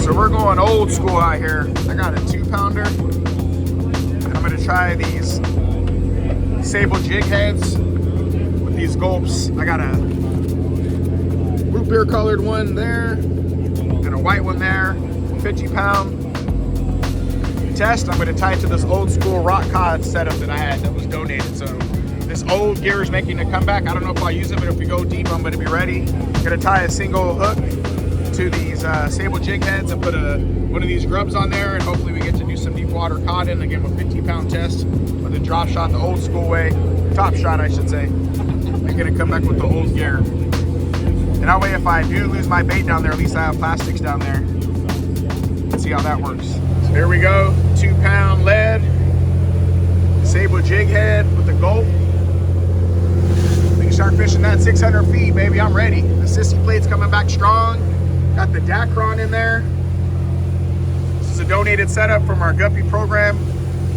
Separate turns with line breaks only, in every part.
So we're going old school out here. I got a 2-pounder. I'm gonna try these sable jig heads with these gulps. I got a root beer colored one there and a white one there, 50-pound test. I'm gonna tie it to this old school rock cod setup that I had that was donated. So this old gear is making a comeback. I don't know if I'll use it, but if we go deep, I'm gonna be ready. Gonna tie a single hook to these sable jig heads and put one of these grubs on there, and hopefully we get to do some deep water cod in, again with 50-pound test with a drop shot the old school way, top shot I should say. I'm gonna come back with the old gear. And that way if I do lose my bait down there, at least I have plastics down there. Let's see how that works. So here we go, 2-pound lead, sable jig head with the gulp. We can start fishing that 600 feet, baby, I'm ready. The sissy plate's coming back strong. Got the Dacron in there. This is a donated setup from our guppy program,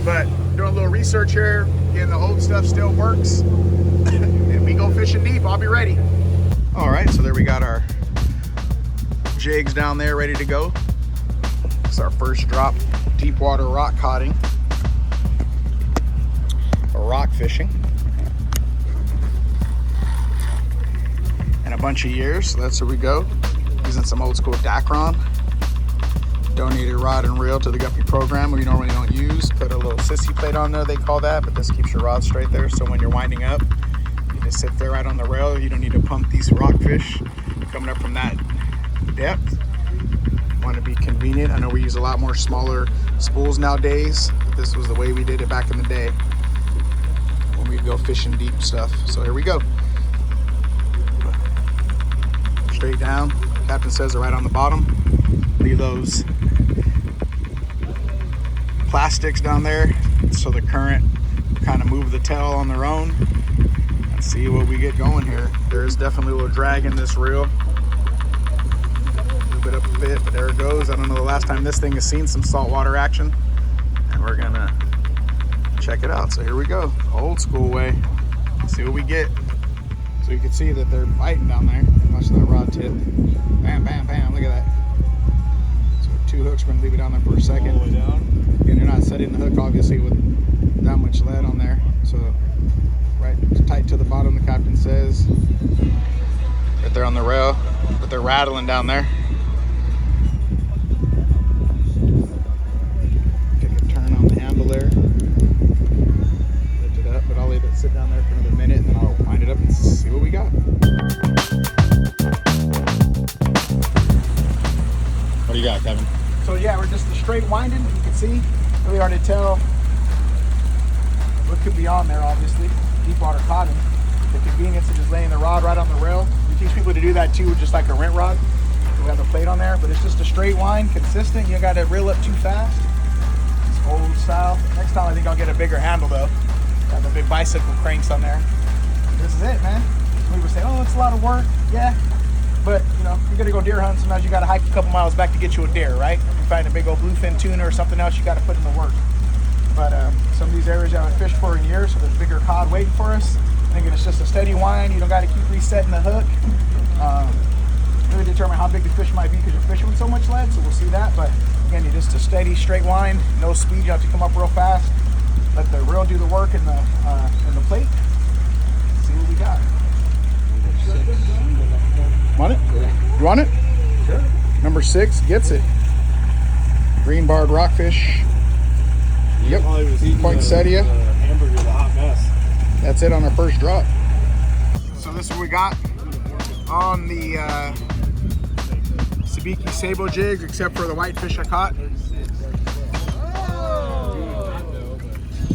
but doing a little research here, again, the old stuff still works. And we go fishing deep, I'll be ready. All right, so there we got our jigs down there ready to go. It's our first drop, deep water rock codding, or rock fishing. In a bunch of years, so that's where we go. Using some old school Dacron. Donated rod and reel to the guppy program we normally don't use. Put a little sissy plate on there, they call that, but this keeps your rod straight there. So when you're winding up, you just sit there right on the rail. You don't need to pump these rockfish coming up from that depth. Want to be convenient. I know we use a lot more smaller spools nowadays, but this was the way we did it back in the day when we'd go fishing deep stuff. So here we go. Straight down. Captain says they're right on the bottom. Leave those plastics down there so the current kind of move the tail on their own. Let's see what we get going here. There is definitely a little drag in this reel. A little bit up a bit, but there it goes. I don't know the last time this thing has seen some saltwater action. And we're gonna check it out. So here we go, old school way. Let's see what we get. So you can see that they're biting down there. Watch that rod tip. Bam, bam, bam, look at that. So 2 hooks, we're gonna leave it down there for a second. All the way down. And you're not setting the hook obviously with that much lead on there. So right tight to the bottom, the captain says. Right there on the rail, but they're rattling down there. Take a turn on the handle there. Lift it up, but I'll leave it sit down there for another minute and then I'll wind it up and see what we got. What do you got, Kevin? So yeah, we're just straight winding. You can see, really hard to tell what could be on there, obviously. Deep water cotton. The convenience of just laying the rod right on the rail. We teach people to do that too, just like a rent rod. We have the plate on there, but it's just a straight wind, consistent. You don't gotta reel up too fast. It's old style. Next time I think I'll get a bigger handle though. Got the big bicycle cranks on there. This is it, man. People say, oh, it's a lot of work. Yeah. But, you know, you're gonna go deer hunting, sometimes you gotta hike a couple miles back to get you a deer, right? If you find a big old bluefin tuna or something else, you gotta put in the work. But some of these areas I haven't fished for in years, so there's bigger cod waiting for us. Thinking it's just a steady wind, you don't gotta keep resetting the hook. Really determine how big the fish might be because you're fishing with so much lead, so we'll see that. But again, you're just a steady, straight wind, no speed, you have to come up real fast. Let the reel do the work in the plate. See what we got. Want it? You want it? Sure. Number 6 gets it. Green barred rockfish. Yep. Poinsettia.
Hamburger, the hot mess.
That's it on our first drop. So this is what we got on the sabiki sable jigs, except for the whitefish I caught.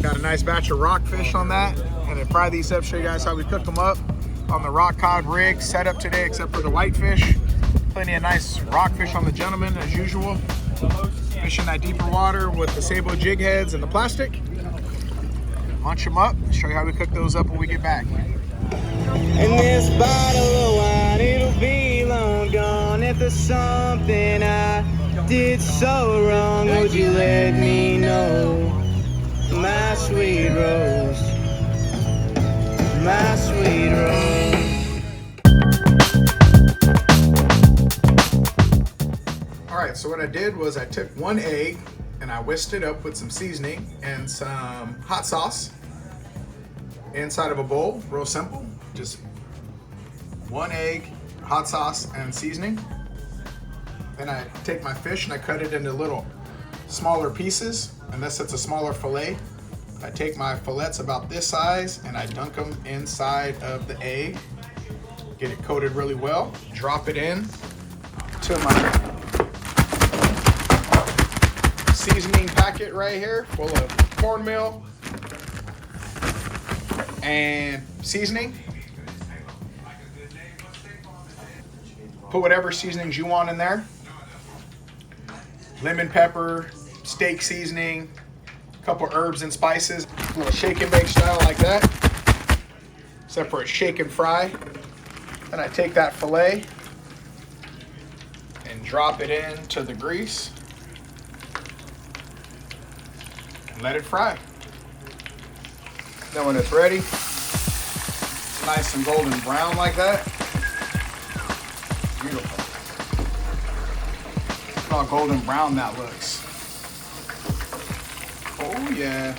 Got a nice batch of rockfish on that. And then fry these up, show you guys how we cook them up on the rock cod rig setup today, except for the whitefish. Plenty of nice rockfish on the gentleman as usual. Fishing that deeper water with the sable jig heads and the plastic. Munch them up, show you how we cook those up when we get back.
And this bottle of wine, it'll be long gone. If there's something I did so wrong, would you let me know? My sweet rose, my sweet rose.
All right, right, so what I did was I took 1 egg and I whisked it up with some seasoning and some hot sauce inside of a bowl. Real simple. Just 1 egg, hot sauce, and seasoning. Then I take my fish and I cut it into little smaller pieces, unless it's a smaller fillet. I take my fillets about this size and I dunk them inside of the egg. Get it coated really well. Drop it in to my seasoning packet right here, full of cornmeal and seasoning. Put whatever seasonings you want in there. Lemon pepper, steak seasoning, a couple herbs and spices, a little shake and bake style like that, except for a shake and fry. Then I take that fillet and drop it into the grease and let it fry. Then when it's ready, nice and golden brown like that. Beautiful. Look how golden brown that looks. Oh yeah.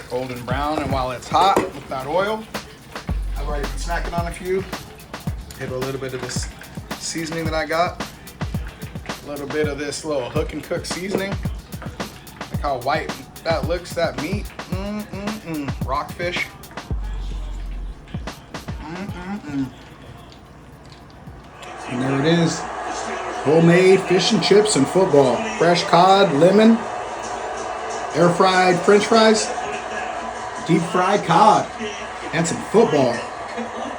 Golden brown, and while it's hot with that oil, I've already been snacking on a few. Hit a little bit of this seasoning that I got. A little bit of this little hook and cook seasoning. Look how white that looks, that meat. Rockfish. And there it is. Homemade fish and chips and football. Fresh cod, lemon, air fried french fries, deep fried cod, and some football.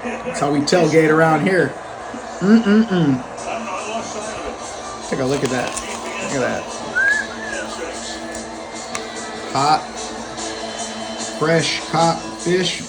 That's how we tailgate around here. Take a look at that. Look at that. Hot, fresh caught fish.